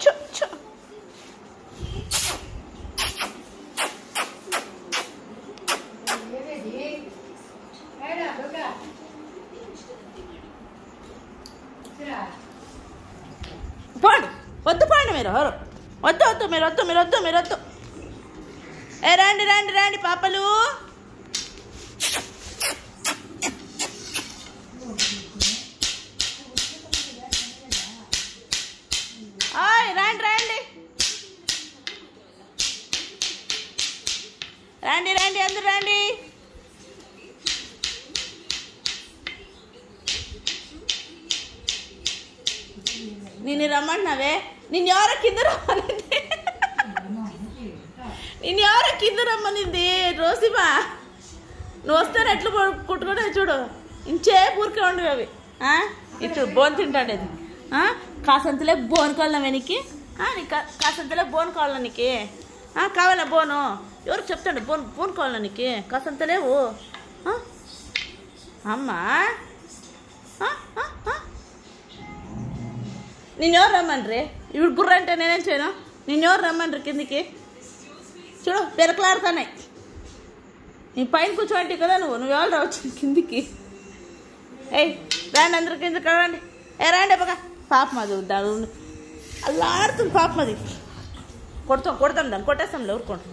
చో చో. పోండి, వద్దు పోండి మీరు, వద్దు వద్దు మీరు వద్దు మీరు వద్దు మీరు వద్దు. ఏ రండి రండి రండి పాపలు. రండి రండి రండి రండి అందరూ రండి. నిన్ను రమ్మంటున్నావే, నిన్ను ఎవరో కింద రమ్మనింది, నిన్ను ఎవరో కింద రమ్మనింది రోసిమా. నువ్వు వస్తాను ఎట్లు కుట్టుకుంటే చూడు, ఇంచే ఊరికే ఉండవు అవి. ఇటు బోన్ తింటాడు అది. కాసంతలే బోన్ కావాలా వెనక్కి, కాసంతలే బోన్ కావాలా నీకు? కావాలా బోను? ఎవరు చెప్తాడు బోన్ కావాలా నీకు? కాసంతలేవు అమ్మా. నిన్నెవరు రమ్మన్రి? ఇప్పుడు బుర్ర అంటే నేనేం చేయను. నిన్నెవరు రమ్మన్రి కిందికి? చూడు పెరకలాడుతున్నాయి. నీ పైన కూర్చోండి కదా నువ్వెవరు రావచ్చు కిందికి? ఏయ్ రండి అందరు కిందికి రండి. రండి బాగా. పాపం అది అలా ఆడుతుంది పాపం. అది కొడతాం దాన్ని, కొట్టేస్తాంలే ఊరుకోండి.